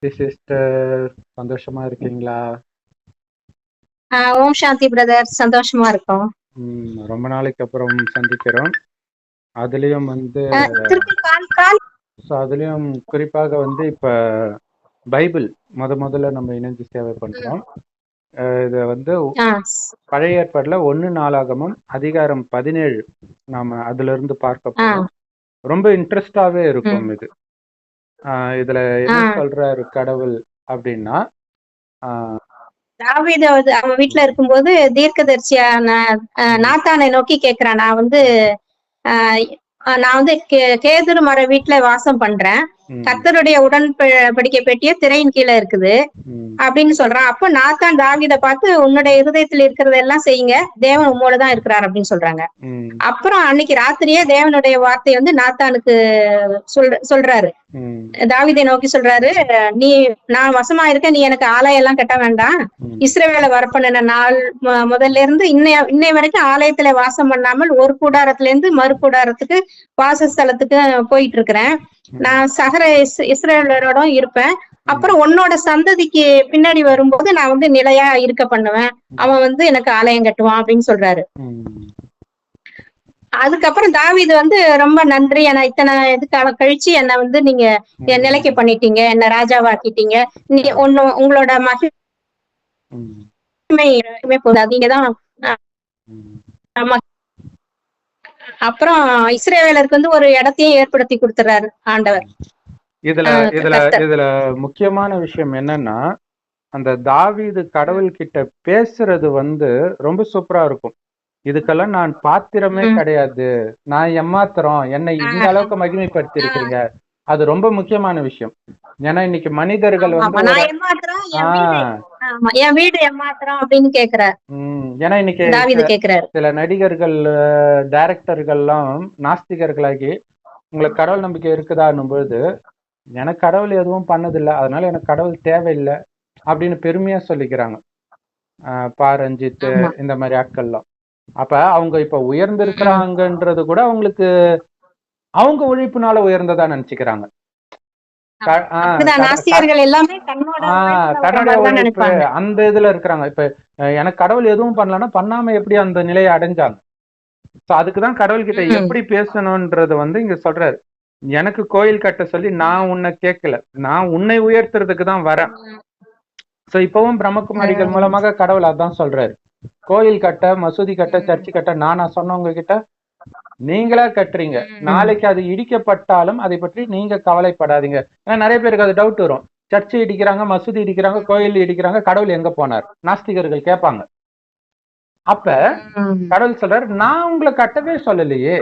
Sister சந்தோஷமா இருக்கீங்களா? ஓம் சாந்தி brother, சந்தோஷமா இருக்கோம். ரொம்ப நாளைக்கு அப்புறம் சந்திக்கிறோம். அதுலயும் திருப்பி கால் அதுலயும் குறிப்பாக இப்ப பைபிள் முதல்ல நம்ம இணைஞ்சு சேவை பண்றோம். இது பழைய ஏற்பாடுல 1 அதிகாரம் 17 நாம அதுல இருந்து பார்க்க போறோம். ரொம்ப இன்ட்ரெஸ்டாவே இருக்கும் இது. இதுல என்ன சொல்றாரு கடவுள் அப்படின்னா, தாவீது அவன் வீட்டுல இருக்கும்போது தீர்க்கதரிசியான நாத்தானை நோக்கி கேக்குறான். நான் வந்து கேதுரு மர வீட்டுல வாசம் பண்றேன். கர்த்தருடைய உடன்படிக்கை பெட்டிய திரையின் கீழே இருக்குது அப்படின்னு சொல்றான். அப்ப நாத்தான் தாவீதை பார்த்து, உன்னுடைய இருதயத்தில் இருக்கிறத எல்லாம் செய்யுங்க, தேவன் உம்மோடதான் இருக்கிறார் அப்படின்னு சொல்றாங்க. அப்புறம் அன்னைக்கு ராத்திரியே தேவனுடைய வார்த்தை நாத்தானுக்கு சொல்றாரு, தாவீதை நோக்கி சொல்றாரு, நான் வசமா இருக்க, நீ எனக்கு ஆலயம் கட்ட வேண்டாம். இஸ்ரவேலை வரப்பண்ணின நாள் முதல்ல இருந்து இன்னை வரைக்கும் ஆலயத்துல வாசம் பண்ணாமல் ஒரு கூடாரத்துல இருந்து மறு கூடாரத்துக்கு வாசஸ்தலத்துக்கு போயிட்டு இருக்கிறேன். நான் சகர இஸ்ரவேலரோட இருப்பேன். அப்புறம் உன்னோட சந்ததிக்கு பின்னாடி வரும்போது நான் நிலையா இருக்க பண்ணுவேன். அவன் எனக்கு ஆலயம் கட்டுவான் அப்படின்னு சொல்றாரு. அதுக்கப்புறம் தாவீது ரொம்ப நன்றி, என்ன இத்தனை இதுக்காக கழிச்சு என்ன நீங்க என் நிலைக்கு பண்ணிட்டீங்க, என்ன ராஜாவாக்கிட்டீங்க, உங்களோட மகிமை போதாது, நீங்கதான். அப்புறம் இஸ்ரவேலருக்கு ஒரு இடத்தையும் ஏற்படுத்தி கொடுத்துறாரு ஆண்டவர். இதுல முக்கியமான விஷயம் என்னன்னா, அந்த தாவீது கடவுள் கிட்ட பேசுறது ரொம்ப சூப்பரா இருக்கும். இதுக்கெல்லாம் நான் பாத்திரமே கிடையாது, நான் எம்மாத்திரம், என்னை இந்த அளவுக்கு மகிமைப்படுத்தி இருக்கிறீங்க. அது ரொம்ப முக்கியமான விஷயம். ஏன்னா இன்னைக்கு மனிதர்கள் ஏன்னா இன்னைக்கு சில நடிகர்கள், டைரக்டர்கள்லாம் நாஸ்திகர்களாகி, உங்களுக்கு கடவுள் நம்பிக்கை இருக்குதான்னும் பொழுது, எனக்கு கடவுள் எதுவும் பண்ணதில்லை, அதனால எனக்கு கடவுள் தேவையில்லை அப்படின்னு பெருமையா சொல்லிக்கிறாங்க. ரஞ்சித் இந்த மாதிரி ஆட்கள்லாம். அப்ப அவங்க இப்ப உயர்ந்திருக்கிறாங்கன்றது கூட அவங்களுக்கு அவங்க உழைப்புனால உயர்ந்ததா நினைச்சுக்கிறாங்க. அந்த இதுல இருக்கிறாங்க. இப்ப எனக்கு கடவுள் எதுவும் பண்ணலன்னா பண்ணாம எப்படி அந்த நிலையை அடைஞ்சாங்க? அதுக்குதான் கடவுள் கிட்ட எப்படி பேசணும்ன்றது இங்க சொல்றாரு. எனக்கு கோயில் கட்ட சொல்லி நான் உன்னை கேட்கல, நான் உன்னை உயர்த்துறதுக்கு தான் வரேன். சோ இப்பவும் பிரம்மகுமாரிகள் மூலமாக கடவுள் அதான் சொல்றாரு, கோயில் கட்ட, மசூதி கட்ட, சர்ச்சு கட்ட நானா சொன்னவங்க கிட்ட, நீங்களா கட்டுறீங்க, நாளைக்கு அது இடிக்கப்பட்டாலும் அதை பற்றி நீங்க கவலைப்படாதீங்க. ஏன்னா நிறைய பேருக்கு அது டவுட் வரும், சர்ச்சு இடிக்கிறாங்க, மசூதி இடிக்கிறாங்க, கோயில் இடிக்கிறாங்க, கடவுள் எங்க போனார் நாஸ்திகர்கள் கேட்பாங்க. அப்ப கடவுள் சொல்றாரு, நான் உங்களை கட்டவே சொல்லலையே,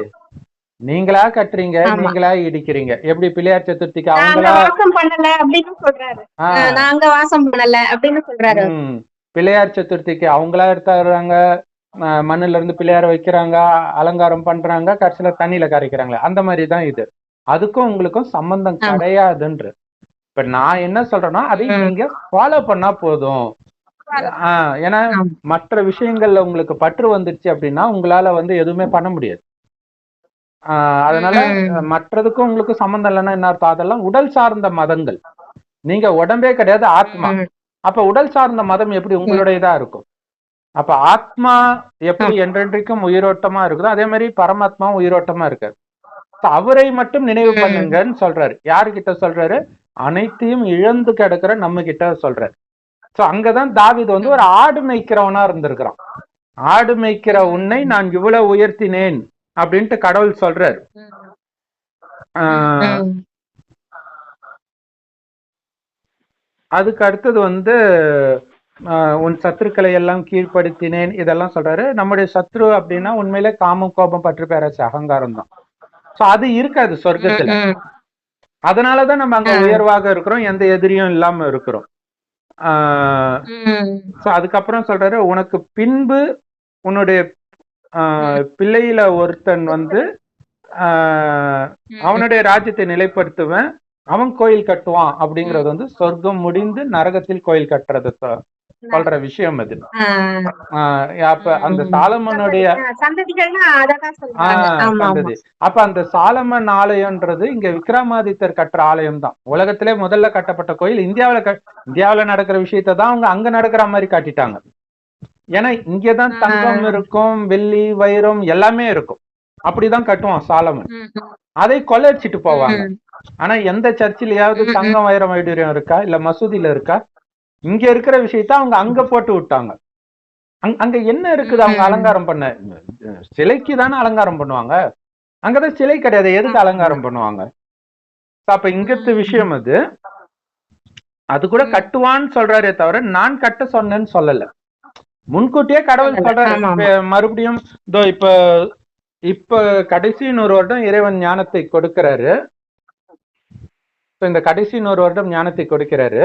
நீங்களா கட்டுறீங்க, நீங்களா இடிக்கிறீங்க. எப்படி பிள்ளையார் சதுர்த்திக்கு அவங்களா வாசம் பண்ணல அப்படின்னு சொல்றாரு, நாங்க வாசம் பண்ணல அப்படின்னு சொல்றாரு. பிள்ளையார் சதுர்த்திக்கு அவங்களா எடுத்தாடுறாங்க, மண்ணுல இருந்து பிள்ளையார வைக்கிறாங்க, அலங்காரம் பண்றாங்க, கடைசியில தண்ணியில கரைக்கிறாங்களே, அந்த மாதிரிதான் இது. அதுக்கும் உங்களுக்கும் சம்பந்தம் கிடையாதுன்ற. இப்ப நான் என்ன சொல்றேன்னா, அதை நீங்க ஃபாலோ பண்ணா போதும். ஏன்னா மற்ற விஷயங்கள்ல உங்களுக்கு பற்று வந்துருச்சு அப்படின்னா உங்களால எதுவுமே பண்ண முடியாது. அதனால மற்றதுக்கும் உங்களுக்கு சம்பந்தம் இல்லைன்னா என்ன அர்த்தம்? அதெல்லாம் உடல் சார்ந்த மதங்கள். நீங்க உடம்பே கிடையாது, ஆத்மா. அப்ப உடல் சார்ந்த மதம் எப்படி உங்களுடையதா இருக்கும்? அப்ப ஆத்மா எப்படி என்றென்றைக்கும் உயிரோட்டமா இருக்குதோ அதே மாதிரி பரமாத்மாவும் உயிரோட்டமா இருக்காரு. அவரை மட்டும் நினைவு பண்ணுங்கன்னு சொல்றாரு. யாருகிட்ட சொல்றாரு? அனைத்தையும் இழந்து கிடக்கிற நம்ம கிட்ட சொல்றாரு. சோ அங்கதான் தாவீது ஒரு ஆடு மேய்க்கிறவனா இருந்திருக்கிறான். ஆடு மேய்க்கிற உன்னை நான் இவ்வளவு உயர்த்தினேன் அப்படின்ட்டு கடவுள் சொல்றாரு. அதுக்கு அடுத்தது உன் சத்துருக்களை எல்லாம் கீழ்ப்படுத்தினேன், இதெல்லாம் சொல்றாரு. நம்முடைய சத்ரு அப்படின்னா உண்மையிலே காமம், கோபம், பற்று, பேராசை, அகங்காரம் தான். சோ அது இருக்காது சொர்க்கத்துல. அதனாலதான் நம்ம அங்க உயர்வாக இருக்கிறோம், எந்த எதிரியும் இல்லாம இருக்கிறோம். அதுக்கப்புறம் சொல்றாரு, உனக்கு பின்பு உன்னுடைய பிள்ளையில ஒருத்தன் அவனுடைய ராஜ்யத்தை நிலைப்படுத்துவேன், அவன் கோயில் கட்டுவான். அப்படிங்கறது சொர்க்கம் முடிந்து நரகத்தில் கோயில் கட்டுறது சொல்ற விஷயம் அது. ஆஹ் அப்ப அந்த சாலமனுடைய சந்ததிகள்னா அததான் சொல்றாங்க. ஆமா ஆமா. சந்ததி. அப்ப அந்த சாலமன் ஆலயம்ன்றது இங்க விக்ரமாதித்தர் கட்டுற ஆலயம் தான். உலகத்திலே முதல்ல கட்டப்பட்ட கோயில். இந்தியாவில நடக்கிற விஷயத்தை தான் அவங்க அங்க நடக்கிற மாதிரி காட்டிட்டாங்க. ஏன்னா இங்கதான் தங்கம் இருக்கும், வெள்ளி, வைரம் எல்லாமே இருக்கும். அப்படிதான் கட்டுவான் சாலமன். அதை கொள்ளையடிச்சிட்டு போவாங்க. ஆனா எந்த சர்ச்சிலேயாவது தங்கம், வைரம், வைடூரியம் இருக்கா? இல்ல மசூதியில இருக்கா? இங்க இருக்கிற விஷயத்த அவங்க அங்க போட்டு விட்டாங்க. அங்க என்ன இருக்குது அவங்க அலங்காரம் பண்ண? சிலைக்கு தானே அலங்காரம் பண்ணுவாங்க. அங்கதான் சிலை கிடையாது, எதுக்கு அலங்காரம் பண்ணுவாங்க? அப்ப இங்கத்து விஷயம் அது கூட கட்டுவான்னு சொல்றாரே தவிர நான் கட்ட சொன்னேன்னு சொல்லல. முன்கூட்டியே கடவுள் சொல்றாரு. மறுபடியும் இப்ப கடைசி 100 வருடம் இறைவன் ஞானத்தை கொடுக்கிறாரு. இந்த கடைசி 100 வருடம் ஞானத்தை கொடுக்கிறாரு.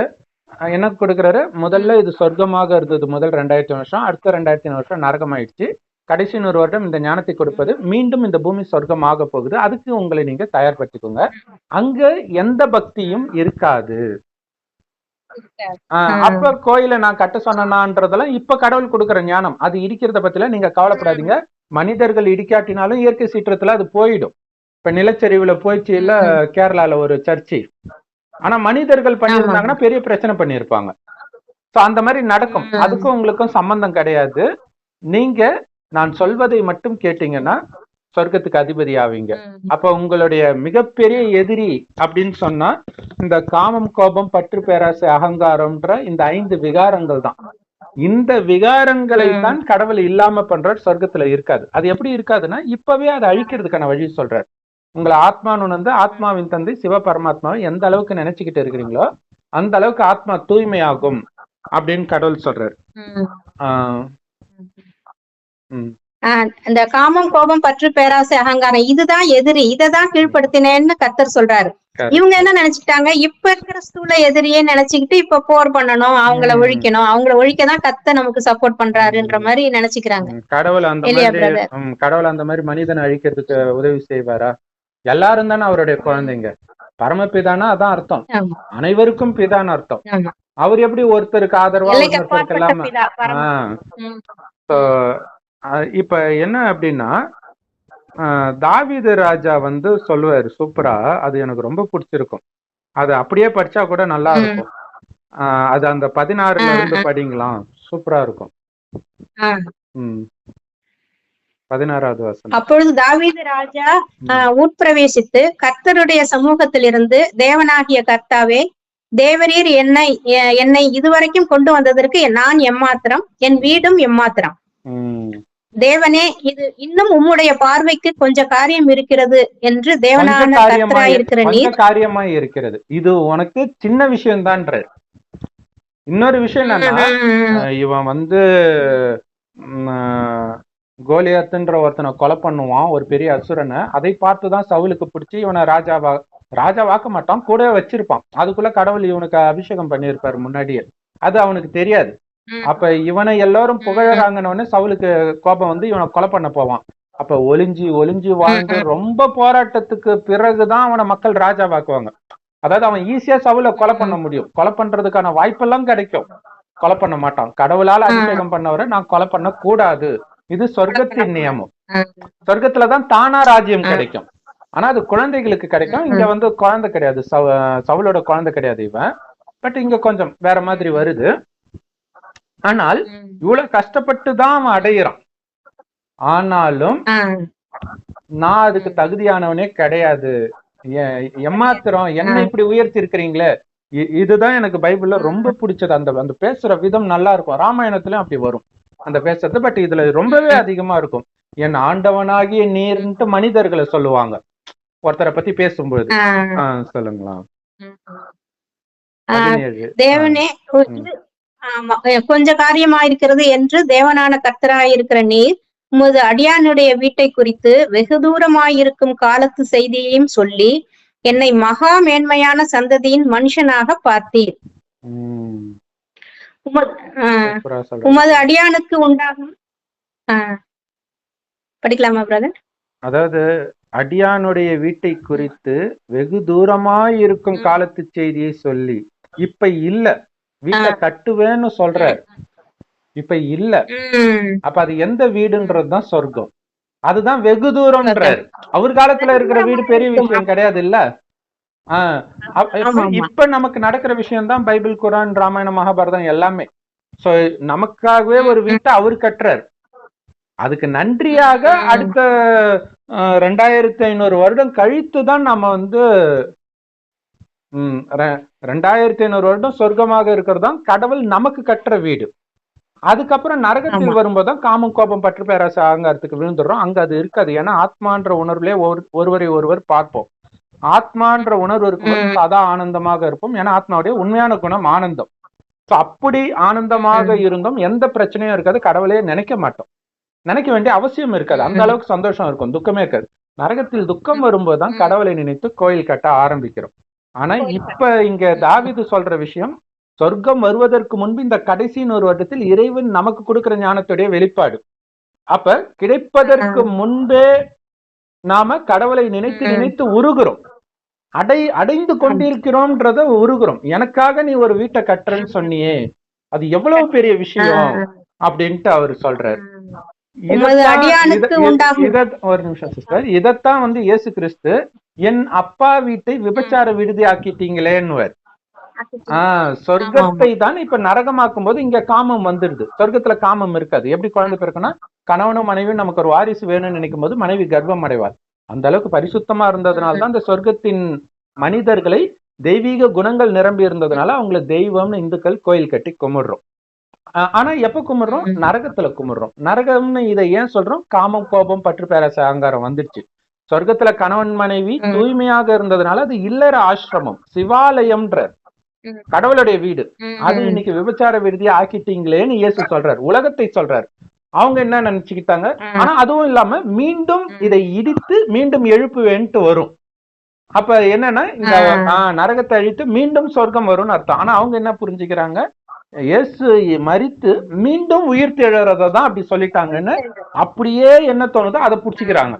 என்ன கொடுக்கிறாரு? முதல்ல இது சொர்க்கமாக இருந்தது முதல் 2000 வருஷம், அடுத்த 2000 வருஷம் நரகமாயிடுச்சு. கடைசி 100 வருடம் இந்த ஞானத்தை கொடுப்பது, மீண்டும் இந்த பூமி சொர்க்கமாக போகுது. அதுக்கு உங்களை நீங்க தயார்படுத்திக்கோங்க. அங்க எந்த பக்தியும் இருக்காது. அப்ப கோயிலை நான் கட்ட சொன்னேன்றதெல்லாம் இப்ப கடவுள் கொடுக்குற ஞானம். அது இடிக்கிறத பத்தில நீங்க கவலைப்படாதீங்க. மனிதர்கள் இடிக்காட்டினாலும் இயற்கை சீற்றத்துல அது போயிடும். இப்ப நிலச்சரிவுல போயிடுச்சு இல்ல கேரளால ஒரு சர்ச்சு. ஆனா மனிதர்கள் பண்ணியிருந்தாங்கன்னா பெரிய பிரச்சனை பண்ணியிருப்பாங்க. சோ அந்த மாதிரி நடக்கும். அதுக்கும் உங்களுக்கும் சம்பந்தம் கிடையாது. நீங்க நான் சொல்வதை மட்டும் கேட்டீங்கன்னா சொர்க்கத்துக்கு அதிபதி ஆவீங்க. அப்ப உங்களுடைய மிகப்பெரிய எதிரி அப்படின்னு சொன்னா இந்த காமம், கோபம், பற்று, பேராசை, அகங்காரம்ன்ற இந்த 5 விகாரங்கள் தான். இந்த விகாரங்களை தான் கடவுள் இல்லாம பண்ற சொர்க்கத்துல இருக்காது. அது எப்படி இருக்காதுன்னா இப்பவே அதை அழிக்கிறதுக்கான வழி சொல்றாரு. உங்களை ஆத்மான்னு ஆத்மாவின் தந்தை சிவ பரமாத்மாவை எந்த அளவுக்கு நினைச்சுக்கிட்டு இருக்கிறீங்களோ அந்த அளவுக்கு ஆத்மா தூய்மையாகும் அப்படின்னு கடவுள் சொல்றாரு. இந்த காமம், கோபம், பற்று, பேராசை, அகங்காரம் இதுதான் எதிரி. இததான் கீழ்படுத்தினேன்னு கர்த்தர் சொல்றாரு. இவங்க என்ன நினைச்சுட்டாங்க? இப்ப இருக்கிற ஸ்தூல எதிரியே நினைச்சுக்கிட்டு இப்ப போர் பண்ணணும், அவங்கள ஒழிக்கணும், அவங்கள ஒழிக்கதான் கர்த்தர் நமக்கு சப்போர்ட் பண்றாருன்ற மாதிரி நினைச்சுக்கிறாங்க. கடவுள் அந்த மாதிரி மனிதனை அழிக்கிறதுக்கு உதவி செய்வாரா? எல்லாரும் தானே அவருடைய குழந்தைங்க. பரமபிதானா அதான் அர்த்தம். அனைவருக்கும் பிதான்னு அர்த்தம். அவர் எப்படி ஒருத்தருக்கு ஆதரவா ஒருத்தருக்கு இல்லாம? இப்ப என்ன அப்படின்னா தாவீது ராஜா சொல்லுவாரு சூப்பரா. அது எனக்கு ரொம்ப பிடிச்சிருக்கும். அது அப்படியே படிச்சா கூட நல்லா இருக்கும். அது அந்த 16ல இருந்து படிங்களாம், சூப்பரா இருக்கும். 16வது வசனம். அப்பொழுது தாவீது ராஜா உட்பிரவேசித்து கர்த்தருடைய சமூகத்திலிருந்து, தேவனாகிய கர்த்தாவே, தேவரீர் என்னை இதுவரைக்கும் கொண்டு வந்ததற்கு நான் எம்மாத்திரம், என் வீடும் எம்மாத்திரம். தேவனே, இது இன்னும் உம்முடைய பார்வைக்கு கொஞ்ச காரியம் இருக்கிறது என்று தேவனான கர்த்தராய் இருக்கிற நீர் காரியமாய் இருக்கிறது. இது உனக்கு சின்ன விஷயம் தான்ற. இன்னொரு விஷயம் என்னன்னா, இவன் கோலியாத்துன்ற ஒருத்தனை கொலை பண்ணுவான், ஒரு பெரிய அசுரனை. அதை பார்த்துதான் சவுலுக்கு பிடிச்சி இவனை ராஜாவாக்க மாட்டான், கூட வச்சிருப்பான். அதுக்குள்ள கடவுள் இவனுக்கு அபிஷேகம் பண்ணியிருப்பாரு முன்னாடியே. அது அவனுக்கு தெரியாது. அப்ப இவனை எல்லாரும் புகழறாங்கன்னு சவுலுக்கு கோபம் இவனை கொலை பண்ண போவான். அப்ப ஒளிஞ்சி வாழ்ந்து ரொம்ப போராட்டத்துக்கு பிறகுதான் அவனை மக்கள் ராஜாவாக்குவாங்க. அதாவது அவன் ஈஸியா சவுலை கொலை பண்ண முடியும். கொலை பண்றதுக்கான வாய்ப்பெல்லாம் கிடைக்கும், கொலை பண்ண மாட்டான். கடவுளால் அபிஷேகம் பண்ணவரை நான் கொலை பண்ண கூடாது. இது சொர்க்கத்தின் நியமம். சொர்க்கத்துலதான் தானா ராஜ்யம் கிடைக்கும். ஆனா அது குழந்தைகளுக்கு கிடைக்கும். இங்க குழந்தை கிடையாது, சவுலோட குழந்தை கிடையாது இவன். பட் இங்க கொஞ்சம் வேற மாதிரி வருது. ஆனால் இவ்வளவு கஷ்டப்பட்டு தான் அவன் அடையிறான். ஆனாலும் நான் அதுக்கு தகுதியானவனே கிடையாது, எம்மாத்திரம் என்ன இப்படி உயர்த்தி இருக்கிறீங்களே. இதுதான் எனக்கு பைபிள்ல ரொம்ப பிடிச்சது. அந்த பேசுற விதம் நல்லா இருக்கும். ராமாயணத்திலும் அப்படி வரும் அந்த பேசுறது. பட் இதுல ரொம்பவே அதிகமா இருக்கும். என் ஆண்டவனாகிய நீர்ன்ட்டு மனிதர்களை சொல்லுவாங்க ஒருத்தரை பத்தி பேசும்போது. சொல்லுங்களா? தேவனே, ஆமா, கொஞ்ச காரியமாயிருக்கிறது என்று தேவனான கர்த்தராயிருக்கிற நீர் உமது அடியானுடைய வீட்டை குறித்து வெகு தூரமாயிருக்கும் காலத்து செய்தியையும் சொல்லி என்னை மகா மேன்மையான சந்ததியின் மனுஷனாக பார்த்தீர். உமது அடியானுக்கு உண்டாகும். படிக்கலாமா பிரதர்? அதாவது அடியானுடைய வீட்டை குறித்து வெகு தூரமாயிருக்கும் காலத்து செய்தியை சொல்லி, இப்ப இல்ல, வீட்டை கட்டுவேன்னு சொல்றாரு, இப்ப இல்ல. அப்ப அது எந்த வீடுன்றதுதான் சொர்க்கம். அதுதான் வெகு தூரம்ன்றாரு. அவர் காலத்துல இருக்கிற வீடு பெரிய விஷயம் கிடையாது இல்ல. இப்ப நமக்கு நடக்கிற விஷயம் தான் பைபிள், குரான், ராமாயணம், மகாபாரதம் எல்லாமே. சோ நமக்காகவே ஒரு வீட்டை அவர் கட்டுறாரு. அதுக்கு நன்றியாக அடுத்த 2500 வருடம் கழித்துதான் நம்ம வந்து 2500 வருடம் சொர்க்கமாக இருக்கிறது தான் கடவுள் நமக்கு கட்டுற வீடு. அதுக்கப்புறம் நரகத்தில் வரும்போதுதான் காமம், கோபம், பற்று, பேராசை, அகங்காரத்துக்கு விழுந்துடுறோம். அங்க அது இருக்காது. ஏன்னா ஆத்மான்ற உணர்வுலயே ஒருவரை ஒருவர் பார்ப்போம். ஆத்மான்ற உணர்வு இருக்கும்போது சதா ஆனந்தமாக இருப்போம். ஏன்னா ஆத்மாவுடைய உண்மையான குணம் ஆனந்தம். அப்படி ஆனந்தமாக இருந்தோம், எந்த பிரச்சனையும் இருக்காது. கடவுளையே நினைக்க மாட்டோம், நினைக்க வேண்டிய அவசியம் இருக்காது. அந்த அளவுக்கு சந்தோஷம் இருக்கும், துக்கமே இருக்காது. நரகத்தில் துக்கம் வரும்போதுதான் கடவுளை நினைத்து கோயில் கட்ட ஆரம்பிக்கிறோம். ஆனா இப்ப இங்க தாவீது சொல்ற விஷயம், சொர்க்கம் வருவதற்கு முன்பு இந்த கடைசி 100 வருடத்தில் இறைவன் நமக்கு கொடுக்கிற ஞானத்துடைய வெளிப்பாடு. அப்ப கிடைப்பதற்கு முன்பே நாம கடவுளை நினைத்து நினைத்து உருகுறோம், அடைந்து கொண்டிருக்கிறோம்ன்றத உருகுறோம். எனக்காக நீ ஒரு வீட்டை கட்டுறன்னு சொன்னியே, அது எவ்வளவு பெரிய விஷயம் அப்படின்ட்டு அவரு சொல்றாரு. ஒரு நிமிஷம் சிஸ்டர், இதத்தான் வந்து இயேசு கிறிஸ்து என் அப்பா வீட்டை விபச்சார விடுதி ஆக்கிட்டீங்களேன்னு. சொர்க்கத்தை தான் இப்ப நரகமாக்கும் போது இங்க காமம் வந்துடுது. சொர்க்கத்துல காமம் இருக்காது. எப்படி குழந்தை பிறக்குன்னா, கணவனும் மனைவியும் நமக்கு ஒரு வாரிசு வேணும்னு நினைக்கும் போது மனைவி கர்ப்பம் அடைவார். அந்த அளவுக்கு பரிசுத்தமா இருந்ததுனாலதான் இந்த சொர்க்கத்தின் மனிதர்களை தெய்வீக குணங்கள் நிரம்பி இருந்ததுனால அவங்கள தெய்வம்னு இந்துக்கள் கோயில் கட்டி கும்பிடுறோம். ஆனா எப்ப கும்பிடுறோம்? நரகத்துல கும்பிடுறோம். நரகம்னு இதை ஏன் சொல்றோம்? காமம், கோபம், பற்று, பேராசை, அகங்காரம் வந்துடுச்சு. சொர்க்கத்துல கணவன் மனைவி தூய்மையாக இருந்ததுனால அது இல்லற ஆசிரமம், சிவாலயம்ன்ற கடவுளுடைய வீடு. அது இன்னைக்கு விபச்சார விடுதியா ஆக்கிட்டீங்களேன்னு இயேசு சொல்றாரு, உலகத்தை சொல்றாரு. அவங்க என்ன நினைச்சுக்கிட்டாங்க? ஆனா அதுவும் இல்லாம மீண்டும் இதை இடித்து மீண்டும் எழுப்புவேன்ட்டு வரும். அப்ப என்னன்னா இந்த நரகத்தை அழித்து மீண்டும் சொர்க்கம் வரும்னு அர்த்தம். ஆனா அவங்க என்ன புரிஞ்சுக்கிறாங்க? இயேசு மரித்து மீண்டும் உயிர் தெழுறதான் அப்படி சொல்லிட்டாங்கன்னு அப்படியே என்ன தோணுதோ அதை புடிச்சுக்கிறாங்க.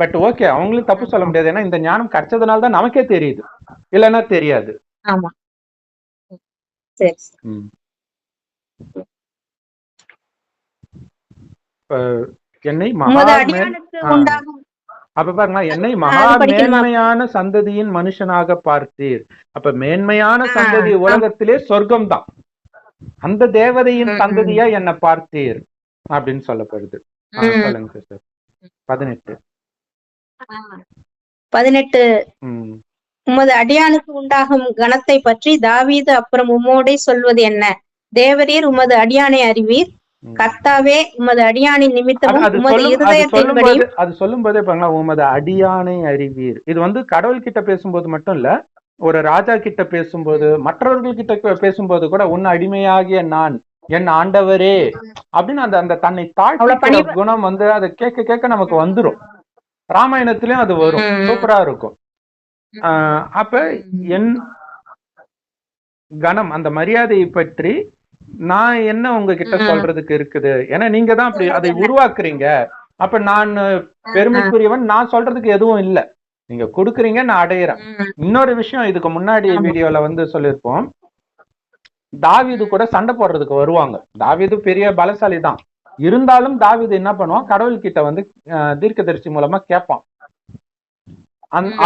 பட் ஓகே, அவங்களும் தப்பு சொல்ல முடியாது. ஏன்னா இந்த ஞானம் கிடைச்சதுனால தான் நமக்கே தெரியுது, இல்லைன்னா தெரியாது. என்னை அப்ப பாருங்க, என்னை மகா மேன்மையான சந்ததியின் மனுஷனாக பார்த்தீர். அப்ப மேன்மையான சந்ததி உலகத்திலே சொர்க்கம் தான். அந்த தேவதையின் சந்ததியா என்ன பார்த்தீர் அப்படின்னு சொல்லப்படுது. சொல்லுங்க சிஸ்டர். 18 உமது அடியானுக்கு உண்டாகும் கணத்தை பற்றி தாவீது அப்புறம் உம்மோடே சொல்வது என்ன? தேவரீர் உமது அடியானை அறிவீர், கர்த்தாவே உமது அடியானின் நிமித்தமும் உமது இருதயத்தின்படி. அது சொல்லும் போதே பாருங்களா, உமது அடியானை அறிவீர். இது வந்து கடவுள் கிட்ட பேசும்போது மட்டும் இல்ல, ஒரு ராஜா கிட்ட பேசும்போது, மற்றவர்கள் கிட்ட பேசும்போது கூட, உன் அடிமையாகிய நான் என் ஆண்டவரே அப்படின்னு அந்த தன்னை தாழ்த்தி குணம் வந்து அதை கேட்க கேட்க நமக்கு வந்துரும். ராமாயணத்திலயும் அது வரும், சூப்பரா இருக்கும். அப்ப என் கணம், அந்த மரியாதையை பற்றி நான் என்ன உங்ககிட்ட சொல்றதுக்கு இருக்குது? ஏன்னா நீங்க தான் அப்படி அதை உருவாக்குறீங்க. அப்ப நான் பெருமைக்குரியவன், நான் சொல்றதுக்கு எதுவும் இல்லை, நீங்க கொடுக்குறீங்க, நான் அடையிறேன். இன்னொரு விஷயம், இதுக்கு முன்னாடி வீடியோல வந்து சொல்லியிருப்போம், தாவீது கூட சண்டை போடுறதுக்கு வருவாங்க. தாவீது பெரிய பலசாலி தான், இருந்தாலும் தாவீது என்ன பண்ணுவான்? கடவுள் கிட்ட வந்து தீர்க்கதரிசி மூலமா கேட்பான்,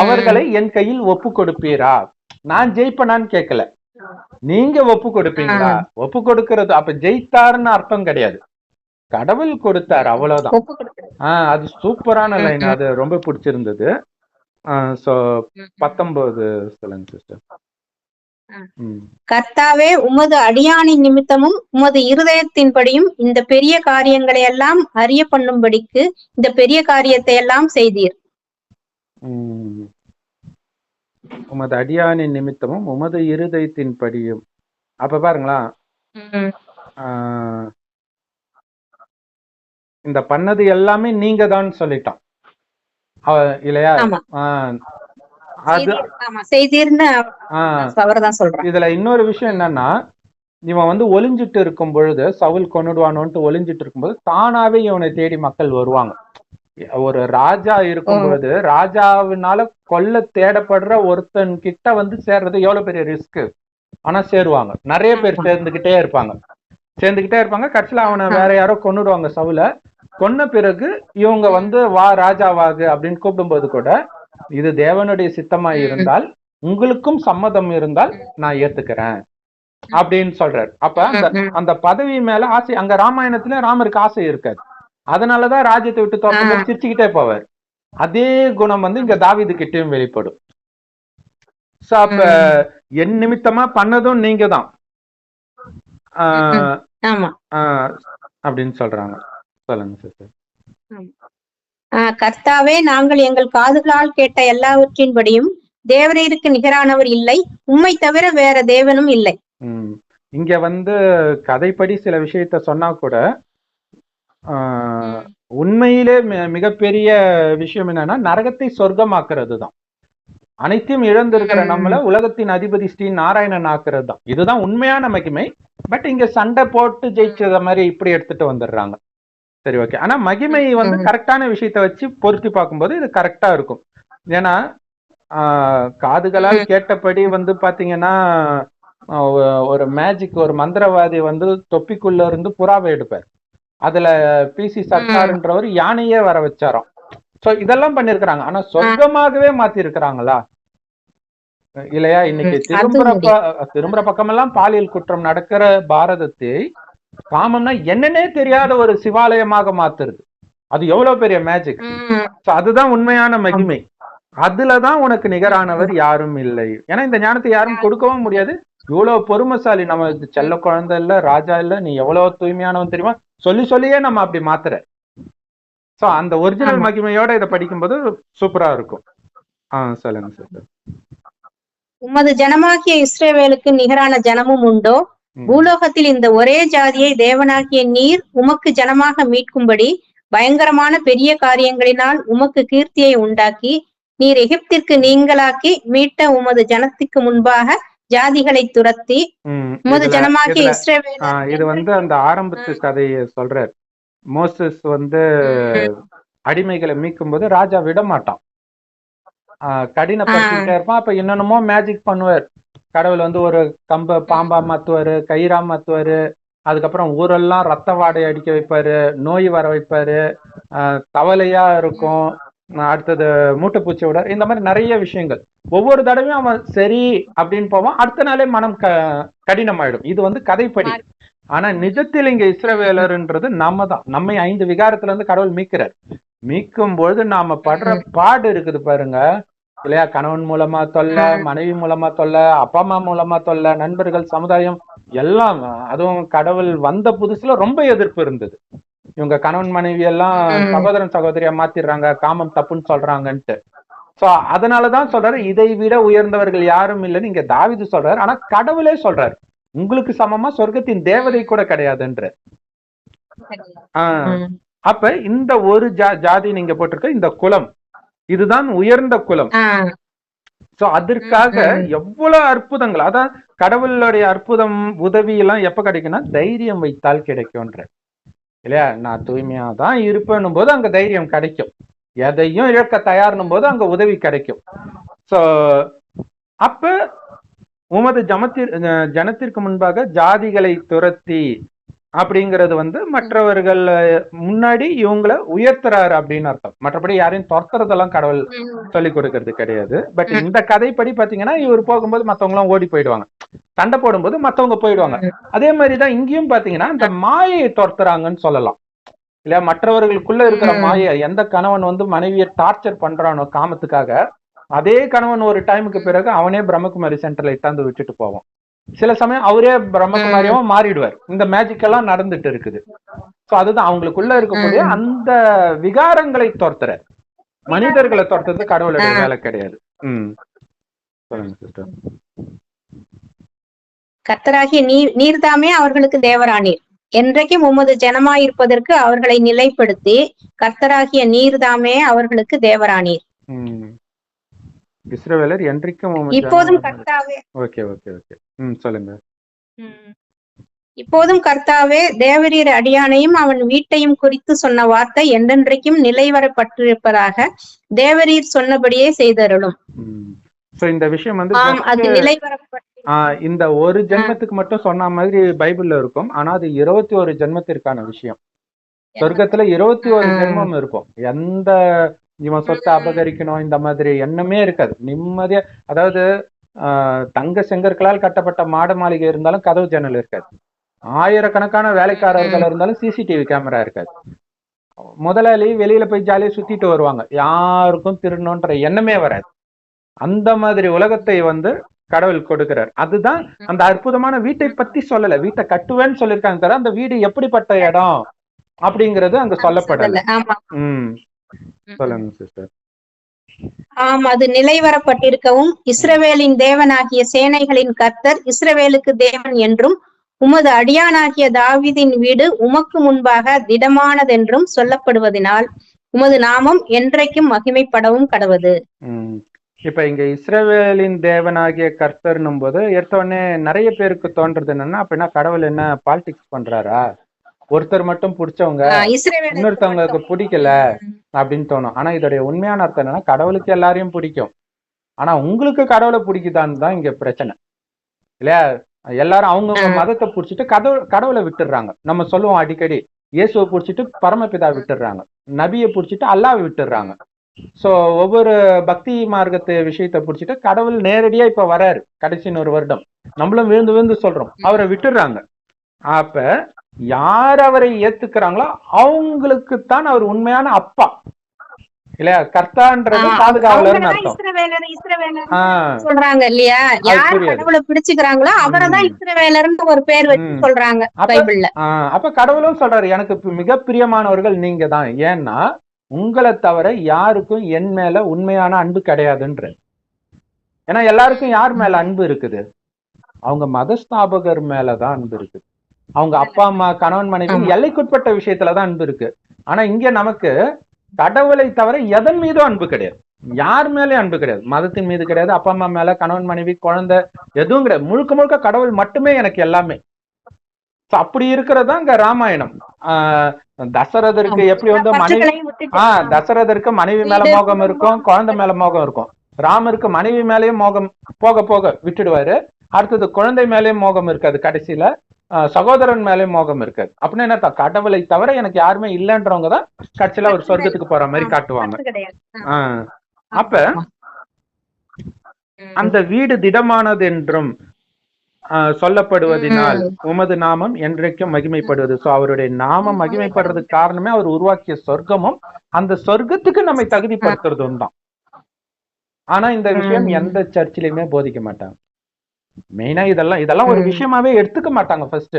அவர்களை என் கையில் ஒப்பு கொடுப்பீரா? நான் ஜெயிப்பனான்னு கேட்கல, நீங்க ஒப்பு கொடுப்பீங்களா? ஒப்பு கொடுக்கறது அப்ப ஜெயித்தாருன்னு அர்த்தம் கிடையாது, கடவுள் கொடுத்தாரு, அவ்வளவுதான். அது சூப்பரான லைன், அது ரொம்ப பிடிச்சிருந்தது. 19 சொல்லுங்க சிஸ்டர். கர்த்தாவே உமது அடியானின் நிமித்தமும் உமது இருதயத்தின்படியும் இந்த பெரிய காரியங்களை எல்லாம் அறிய பண்ணும்படிக்கு இந்த பெரிய காரியத்தை எல்லாம் செய்தீர். உமது அடியானின் நிமித்தமும் உமது இருதயத்தின்படியும். அப்ப பாருங்களா, இந்த பண்ணது எல்லாமே நீங்க தான் சொல்லிட்டான் இல்லையா? இதுல இன்னொரு விஷயம் என்னன்னா, இவன் வந்து ஒளிஞ்சிட்டு இருக்கும் பொழுது, சவுல் கொன்னுடுவானோன்ட்டு ஒளிஞ்சிட்டு இருக்கும்போது தானாவே இவனை தேடி மக்கள் வருவாங்க. ஒரு ராஜா இருக்கும் பொழுது ராஜாவினால கொல்ல தேடப்படுற ஒருத்தன் கிட்ட வந்து சேர்றது எவ்வளவு பெரிய ரிஸ்க். ஆனா சேருவாங்க. நிறைய பேர் சேர்ந்துகிட்டே இருப்பாங்க. கடைசியில அவனை வேற யாரோ கொன்னுடுவாங்க சவுல. கொன்ன பிறகு இவங்க வா ராஜாவாகு அப்படின்னு கூப்பிடும்போது கூட, இது தேவனுடைய சித்தமா இருந்தால், உங்களுக்கும் சம்மதம் இருந்தால் நான் ஏத்துக்கிறேன் அப்படின்னு சொல்றாரு. அப்ப அந்த பதவி மேல ஆசை, அங்க ராமாயணத்துல ராமருக்கு ஆசை இருக்காது. அதனாலதான் ராஜ்யத்தை விட்டு தோற்கும் சிரிச்சுக்கிட்டே போவார். அதே குணம் இங்க தாவீது கிட்டயும் வெளிப்படும். அப்ப என் நிமித்தமா பண்ணதும் நீங்க தான் அப்படின்னு சொல்றாங்க. சொல்லுங்க சிஸ்டர். கர்த்தாவே, நாங்கள் எங்கள் காதுகளால் கேட்ட எல்லாவற்றின்படியும் தேவரீருக்கு நிகரானவர் இல்லை, உம்மை தவிர வேற தேவனும் இல்லை. இங்க கதைப்படி சில விஷயத்த சொன்னா கூட உண்மையிலே மிகப்பெரிய விஷயம் என்னன்னா, நரகத்தை சொர்க்கமாக்குறது தான். அனைத்தையும் இழந்திருக்கிற நம்மள உலகத்தின் அதிபதி ஸ்ரீ நாராயணன் ஆக்குறது தான். இதுதான் உண்மையான மகிமை. பட் இங்க சண்டை போட்டு ஜெயிச்சத மாதிரி இப்படி எடுத்துட்டு வந்துடுறாங்க. சரி, ஓகே. ஆனா மகிமை கரெக்டான விஷயத்த வச்சு பொருத்தி பார்க்கும்போது இது கரெக்டா இருக்கும். ஏன்னா காதுகளால் கேட்டபடி பாத்தீங்கன்னா, ஒரு மேஜிக், ஒரு மந்திரவாதி தொப்பிக்குள்ள இருந்து புறாவை எடுப்பார். அதுல பிசி சர்க்கார்ன்றவர் யானையே வர வச்சாராம். சோ இதெல்லாம் பண்ணிருக்கிறாங்க. ஆனா சொர்க்கமாகவே மாத்தி இருக்கிறாங்களா? இல்லையா? இன்னைக்கு திரும்புற பக்கமெல்லாம் பாலியல் குற்றம் நடக்கிற பாரதத்தை காமம்னா என்னன்னே தெரியாத ஒரு சிவாலயமாக மாத்துறது. அது எவ்வளவு பெரிய மேஜிக். அதுதான் உண்மையான மகிமை. அதுலதான் உனக்கு நிகரானவர் யாரும் இல்லை. ஏன்னா இந்த ஞானத்தை யாரும் கொடுக்கவும் முடியாது. இவ்வளவு பொறுமைசாலி, நம்ம செல்ல குழந்தை இல்ல, ராஜா இல்ல, நீ எவ்வளவு தூய்மையானவன் தெரியுமா, சொல்லி சொல்லியே நம்ம அப்படி மாத்துற. சோ அந்த ஒரிஜினல் மகிமையோட இதை படிக்கும்போது சூப்பரா இருக்கும். சொல்லுங்க சார். உமது ஜனமாகிய இஸ்ரவேலுக்கு நிகரான ஜனமும் உண்டோ? பூலோகத்தில் இந்த ஒரே ஜாதியை தேவனாகிய நீர் உமக்கு ஜனமாக மீட்கும்படி பயங்கரமான பெரிய காரியங்களினால் உமக்கு கீர்த்தியை உண்டாக்கி, நீர் எகிப்திற்கு நீங்களாக்கி மீட்ட உமது ஜனத்துக்கு முன்பாக ஜாதிகளை துரத்தி உமது ஜனமாகிய இஸ்ரவேல். இது அந்த ஆரம்பத்து கதையை சொல்றார். மோசஸ் அடிமைகளை மீட்கும் போது ராஜா விட மாட்டான், கடினப்படுத்திட்டே இருப்பான். அப்ப என்னென்னமோ மேஜிக் பண்ணுவார் கடவுள். ஒரு கம்ப பாம்பா மாத்துவாரு, கயிறா மாத்துவாரு. அதுக்கப்புறம் ஊரெல்லாம் ரத்த வாடை அடிக்க வைப்பாரு, நோய் வர வைப்பாரு, தவளையா இருக்கும், அடுத்தது மூட்டைப்பூச்சி விட, இந்த மாதிரி நிறைய விஷயங்கள். ஒவ்வொரு தடவையும் அவன் சரி அப்படின்னு போவான், அடுத்த நாளே மனம் கடினமாயிடும். இது கதைப்படி. ஆனா நிஜத்தில் இங்க இஸ்ரவேலர்ன்றது நம்ம தான். நம்மை 5 விகாரத்துல இருந்து கடவுள் மீட்கிறார். மீட்கும் பொழுது நாம படுற பாடு இருக்குது பாருங்க, இல்லையா? கணவன் மூலமா தொல்லை, மனைவி மூலமா தொல்லை, அப்பா அம்மா மூலமா தொல்லை, நண்பர்கள், சமுதாயம் எல்லாம். அதுவும் கடவுள் வந்த புதுசுல ரொம்ப எதிர்ப்பு இருந்தது. இவங்க கணவன் மனைவி எல்லாம் சகோதரன் சகோதரியா மாத்திடுறாங்க, காமம் தப்புன்னு சொல்றாங்கன்ட்டு. சோ அதனாலதான் சொல்றாரு, இதை விட உயர்ந்தவர்கள் யாரும் இல்லைன்னு இங்க தாவீது சொல்றாரு. ஆனா கடவுளே சொல்றாரு, உங்களுக்கு சமமா சொர்க்கத்தின் தேவதை கூட கிடையாதுன்ற. அப்ப இந்த ஒரு ஜாதி நீங்க போட்டிருக்க இந்த குலம், இதுதான் உயர்ந்த குலம். சோ அதற்காக எவ்வளவு அற்புதங்கள், அதான் கடவுளுடைய அற்புதம் உதவி எல்லாம் எப்ப கிடைக்கும்னா தைரியம் வைத்தால் கிடைக்கும்ன்ற, இல்லையா? நான் தூய்மையா தான் இருப்பேன்னும் போது அங்க தைரியம் கிடைக்கும். எதையும் இழக்க தயார்னும் போது அங்க உதவி கிடைக்கும். சோ அப்ப உமது ஜனத்திற்கு முன்பாக ஜாதிகளை துரத்தி அப்படிங்கிறது மற்றவர்கள் முன்னாடி இவங்களை உயர்த்துறாரு அப்படின்னு அர்த்தம். மற்றபடி யாரையும் துரத்துறதெல்லாம் கடவுள் சொல்லி கொடுக்கறது கிடையாது. பட் இந்த கதைப்படி பாத்தீங்கன்னா இவர் போகும்போது மத்தவங்க எல்லாம் ஓடி போயிடுவாங்க, சண்டை போடும்போது மத்தவங்க போயிடுவாங்க. அதே மாதிரிதான் இங்கேயும் பாத்தீங்கன்னா இந்த மாயையை துரத்துறாங்கன்னு சொல்லலாம், இல்லையா? மற்றவர்களுக்குள்ள இருக்கிற மாயை, எந்த கணவன் மனைவியை டார்ச்சர் பண்றானோ காமத்துக்காக, அதே கணவன் ஒரு டைமுக்கு பிறகு அவனே பிரம்மகுமாரி சென்டர்ல இட்டாந்து விட்டுட்டு போவான். சில சமயம் அவரே பிரம்மகுமாரியாவும் மாறிடுவார். இந்த மேஜிக் எல்லாம் நடந்துட்டு இருக்குது. சோ அதுதான் அவங்களுக்குள்ள இருக்கக்கூடிய அந்த விகாரங்களை துரத்துற, மனிதர்களை துரத்துறது கடவுளுடைய வேலை கிடையாது. கர்த்தராகிய நீர்தாமே அவர்களுக்கு தேவரானீர். என்றைக்கும் உமது ஜனமாயிருப்பதற்கு அவர்களை நிலைப்படுத்தி கர்த்தராகிய நீர்தாமே அவர்களுக்கு தேவரானீர். இஸ்ரவேலர் என்றைக்கும் இப்போதும் கர்த்தாவே. ஓகே ஓகே ஓகே, சொல்லுங்க. இப்போதும் கர்த்தாவே, தேவரீர் அடியானையும் அவன் வீட்டையும் குறித்து சொன்ன வார்த்தை என்றென்றைக்கும் நிலைவரப்பட்டிருப்பதாக தேவரீர் சொன்னபடியே செய்தருளும். இந்த விஷயம் அது நிலைவரப்பட்டு இந்த ஒரு ஜென்மத்துக்கு மட்டும் சொன்ன மாதிரி பைபிள்ல இருக்கும். ஆனா அது 21 ஜென்மத்திற்கான விஷயம். சொர்க்கத்துல 21 ஜென்மம் இருக்கும். எந்த இவன் சொத்தை அபகரிக்கணும் இந்த மாதிரி எண்ணமே இருக்காது. நிம்மதியா, அதாவது தங்க செங்கற்களால் கட்டப்பட்ட மாட மாளிகை இருந்தாலும் கதவு ஜன்னல் இருக்காது. ஆயிரக்கணக்கான வேலைக்காரர்கள் இருந்தாலும் சிசிடிவி கேமரா இருக்காது. முதலாளி வெளியில போய் ஜாலியா சுத்திட்டு வருவாங்க. யாருக்கும் திருடணுன்ற எண்ணமே வராது. அந்த மாதிரி உலகத்தை கடவுள் கொடுக்கிறார். அதுதான் அந்த அற்புதமான வீட்டை பத்தி சொல்லல. வீட்டை கட்டுவேன்னு சொல்லியிருக்காங்க தவிர அந்த வீடு எப்படிப்பட்ட இடம் அப்படிங்கிறது அங்க சொல்லப்படல. சொல்லுங்க சிஸ்டர். அது நிலைவரப்பட்டிருக்கவும் இஸ்ரவேலின் தேவனாகிய சேனைகளின் கர்த்தர் இஸ்ரவேலுக்கு தேவன் என்றும் உமது அடியானாகிய தாவீதின் வீடு உமக்கு முன்பாக திடமானதென்றும் சொல்லப்படுவதனால் உமது நாமம் என்றைக்கும் மகிமைப்படவும் கடவது. இப்ப இங்க இஸ்ரவேலின் தேவனாகிய கர்த்தர்னும் போது எடுத்தோடனே நிறைய பேருக்கு தோன்றது என்னன்னா, அப்படின்னா கடவுள் என்ன பாலிடிக்ஸ் பண்றாரா, ஒருத்தர் மட்டும் பிடிச்சவங்க இன்னொருத்தவங்களுக்கு பிடிக்கல அப்படின்னு தோணும். ஆனா இதோடைய உண்மையான அர்த்தம் என்னன்னா, கடவுளுக்கு எல்லாரையும் பிடிக்கும். ஆனா உங்களுக்கு கடவுளை பிடிக்குதான்னு தான் இங்க பிரச்சனை இல்லையா? எல்லாரும் அவங்கவுங்க மதத்தை பிடிச்சிட்டு கடவுளை விட்டுடுறாங்க. நம்ம சொல்லுவோம் அடிக்கடி, இயேசுவை பிடிச்சிட்டு பரமபிதா விட்டுடுறாங்க, நபியை பிடிச்சிட்டு அல்லாவை விட்டுடுறாங்க. சோ ஒவ்வொரு பக்தி மார்க்கத்து விஷயத்த பிடிச்சிட்டு கடவுள் நேரடியா இப்ப வராரு கடைசி 1 வருடம். நம்மளும் விழுந்து விழுந்து சொல்றோம், அவரை விட்டுடுறாங்க. அப்ப யார் அவரை ஏத்துக்கிறாங்களோ அவங்களுக்குத்தான் அவர் உண்மையான அப்பா இல்லையா? கர்த்தான்றது பாதுகாவலர்னு அர்த்தம் சொல்றாங்க இல்லையா? யார் கடவுளை பிடிச்சுக்கிறாங்களோ அவரைதான் இஸ்ரவேலர்னு ஒரு பேர் வச்சு சொல்றாங்க பைபிள்ல. அப்ப கடவுளும் சொல்றாரு, எனக்கு மிக பிரியமானவர்கள் நீங்க தான், ஏன்னா உங்களை தவிர யாருக்கும் என் மேல உண்மையான அன்பு கிடையாதுன்ற. ஏன்னா எல்லாருக்கும் யார் மேல அன்பு இருக்குது? அவங்க மதஸ்தாபகர் மேலதான் அன்பு இருக்குது. அவங்க அப்பா அம்மா கணவன் மனைவி எல்லைக்குட்பட்ட விஷயத்துலதான் அன்பு இருக்கு. ஆனா இங்க நமக்கு கடவுளை தவிர எதன் மீதும் அன்பு கிடையாது, யார் மேலேயும் அன்பு கிடையாது. மதத்தின் மீது கிடையாது, அப்பா அம்மா மேல, கணவன் மனைவி குழந்தை எதுவும் கிடையாது. முழுக்க முழுக்க கடவுள் மட்டுமே எனக்கு எல்லாமே. அப்படி இருக்கிறதா இங்க ராமாயணம். தசரதருக்கு எப்படி மனைவி தசரதருக்கு மனைவி மேல மோகம் இருக்கும், குழந்தை மேல மோகம் இருக்கும். ராமருக்கு மனைவி மேலேயும் மோகம் போக போக விட்டுடுவாரு. அடுத்தது குழந்தை மேலேயும் மோகம் இருக்காது, கடைசியில சகோதரன் மேலேயும் மோகம் இருக்காது. அப்படின்னு என்ன, கடவுளை தவிர எனக்கு யாருமே இல்லைன்றவங்கதான் கடைசியில ஒரு சொர்க்கத்துக்கு போற மாதிரி காட்டுவாங்க. அப்ப அந்த வீடு திடமானது என்றும் சொல்லப்படுவதனால் உமது நாமம் என்றைக்கும் மகிமைப்படுவது. சோ அவருடைய நாமம் மகிமைப்படுறதுக்கு காரணமே அவர் உருவாக்கிய சொர்க்கமும் அந்த சொர்க்கத்துக்கு நம்மை தகுதிப்படுத்துறதும் தான். ஆனா இந்த விஷயம் எந்த சர்ச்சிலையுமே போதிக்க மாட்டாங்க. மெயினா இதெல்லாம் ஒரு விஷயமாவே எடுத்துக்க மாட்டாங்க ஃபர்ஸ்ட்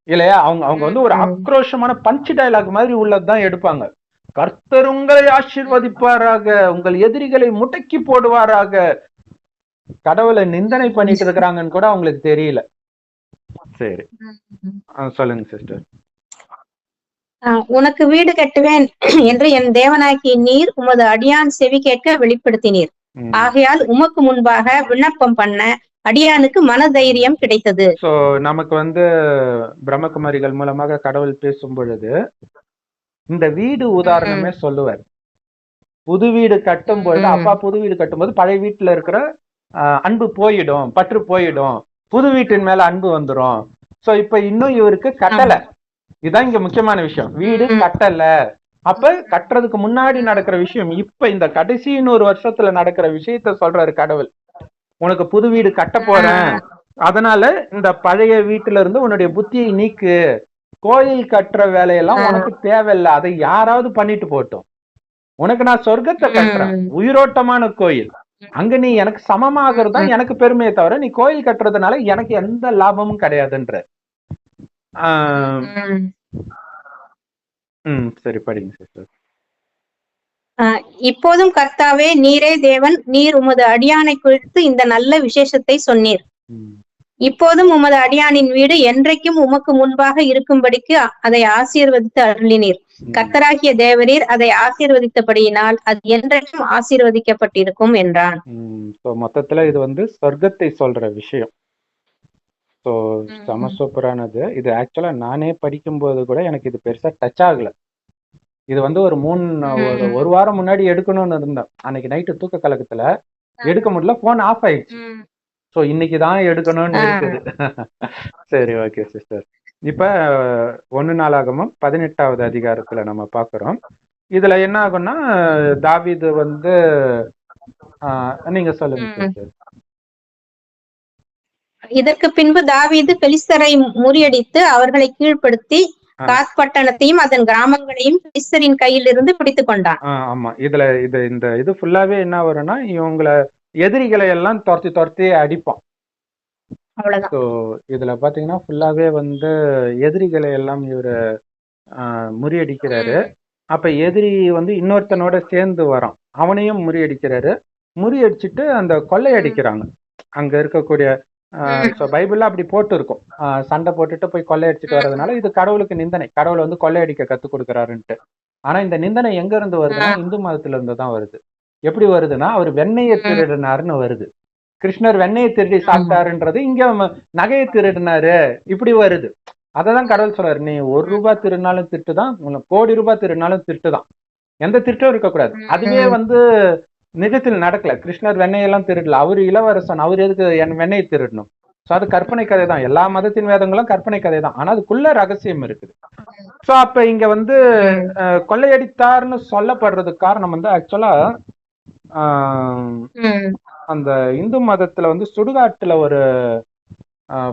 இல்லையா? அவங்க ஒரு ஆக்ரோஷமான பஞ்ச் டயலாக் மாதிரி உள்ளதுதான் எடுப்பாங்க. கர்த்தர் உங்களை ஆசீர்வதிப்பாராக, உங்கள் எதிரிகளை முடக்கி போடுவாராக. கடவுளை நிந்தனை பண்ணிட்டு இருக்கிறாங்கன்னு கூட அவங்களுக்கு தெரியல. சரி, சொல்லுங்க சிஸ்டர். உனக்கு வீடு கட்டுவேன் என்று என் தேவனாகிய நீர் உமது அடியான் செவி கேட்க வெளிப்படுத்தினீர். ஆகையால் உமக்கு முன்பாக விண்ணப்பம் பண்ண அடியானுக்கு மனதைரியம் கிடைத்தது. சோ நமக்கு பிரம்மகுமாரிகள் மூலமாக கடவுள் பேசும் பொழுது இந்த வீடு உதாரணமே சொல்லுவார். புது வீடு கட்டும் பொழுது, அப்பா புது வீடு கட்டும் போது பழைய வீட்டுல இருக்கிற அன்பு போயிடும், பற்று போயிடும், புது வீட்டின் மேல அன்பு வந்துடும். சோ இப்ப இன்னும் இவருக்கு கட்டல. இதுதான் இங்க முக்கியமான விஷயம், வீடு கட்டல. அப்ப கட்டுறதுக்கு முன்னாடி நடக்கிற விஷயம், இப்ப இந்த கடைசி 100 வருஷத்துல நடக்கிற விஷயத்த சொல்றாரு கடவுள். உனக்கு புது வீடு கட்ட போறேன், அதனால இந்த பழைய வீட்டுல இருந்து உன்னுடைய புத்தியை நீக்கு. கோயில் கட்டுற வேலையெல்லாம் உனக்கு தேவையில்லை, அதை யாராவது பண்ணிட்டு போட்டோம். உனக்கு நான் சொர்க்கத்தை கட்டுறேன், உயிரோட்டமான கோயில். அங்க நீ எனக்கு சமமாகிறது தான் எனக்கு பெருமையை தவிர நீ கோயில் கட்டுறதுனால எனக்கு எந்த லாபமும் கிடையாதுன்ற. சரி, படிங்க சிஸ்டர். இப்போதும் கர்த்தாவே நீரே தேவன், நீர் உமது அடியானை குறித்து இந்த நல்ல விசேஷத்தை சொன்னீர். இப்போதும் உமது அடியானின் வீடு என்றைக்கும் உமக்கு முன்பாக இருக்கும்படிக்கு அதை ஆசீர்வதித்து அருளினீர். கர்த்தராகிய தேவரீர் அதை ஆசீர்வதித்தபடியினால் அது என்றைக்கும் ஆசீர்வதிக்கப்பட்டிருக்கும் என்றான். மொத்தத்துல இது சொர்க்கத்தை சொல்ற விஷயம். சமசூப்பரானது. இது ஆக்சுவலா நானே படிக்கும்போது கூட எனக்கு இது பெருசா டச் ஆகல. இது ஒரு வாரம் முன்னாடி எடுக்கணும்னு இருந்தேன். அன்னைக்கு நைட்டு தூக்க கலக்கத்துல எடுக்க முடியல, போன் ஆஃப் ஆயிடுச்சு. ஸோ இன்னைக்கு தான் எடுக்கணும்னு இருக்குது. சரி, ஓகே சிஸ்டர். இப்ப 1 நாளாகமம் 18வது அதிகாரத்துல நம்ம பாக்குறோம். இதுல என்ன ஆகும்னா தாவீது வந்து நீங்க சொல்லுங்க சிஸ்டர். இதற்கு பின்பு தாவீது பெலிஸ்தரை முறியடித்து அவர்களை கீழ்ப்படுத்தி காத் பட்டணத்தையும் அதன் கிராமங்களையும் பெலிஸ்தரின் கையில் இருந்து பிடித்துக் கொண்டான். ஆமா, இந்த இது ஃபுல்லாவே என்ன வரும்னா இவங்களை எதிரிகளை எல்லாம் துரத்தி அடிப்பான். அவ்வளவுதான். ஸோ இதுல பாத்தீங்கன்னா ஃபுல்லாவே வந்து எதிரிகளை எல்லாம் இவரு முறியடிக்கிறாரு. அப்ப எதிரி வந்து இன்னொருத்தனோட சேர்ந்து வரான், அவனையும் முறியடிக்கிறாரு. முறியடிச்சுட்டு அந்த கொள்ளையடிக்கிறாங்க. அங்க இருக்கக்கூடிய பைபிள்ல அப்படி போட்டு இருக்கும், சண்டை போட்டுட்டு போய் கொள்ளையடிச்சிட்டு வர்றதுனால இது கடவுளுக்கு நிந்தனை. கடவுள் வந்து கொள்ளையடிக்க கத்து கொடுக்குறாருன்ட்டு. ஆனா இந்த நிந்தனை எங்க இருந்து வருதுன்னா இந்து மதத்துல இருந்து தான் வருது. எப்படி வருதுன்னா அவர் வெண்ணையை திருடினாருன்னு வருது. கிருஷ்ணர் வெண்ணையை திருடி சாப்பிட்டாருன்றது இங்க நகையை திருடினாரு இப்படி வருது. அததான் கடவுள் சொல்றாரு, நீ 1 ரூபாய் திருடினாலும் திருட்டுதான், 1 கோடி ரூபாய் திருடினாலும் திருட்டுதான், எந்த திருட்டும் இருக்கக்கூடாது. அதுவே வந்து நிஜத்தில் நடக்கல. கிருஷ்ணர் வெண்ணையெல்லாம் திருடல, அவரு இளவரசன், அவர் எதுக்கு என் வெண்ணையை திருடணும்? சோ அது கற்பனை கதை தான். எல்லா மதத்தின் வேதங்களும் கற்பனை கதை தான், ஆனா அதுக்குள்ள ரகசியம் இருக்குது. சோ அப்ப இங்க வந்து கொள்ளையடித்தார்னு சொல்லப்படுறதுக்கு காரணம் வந்து ஆக்சுவலா அந்த இந்து மதத்துல வந்து சுடுகாட்டுல ஒரு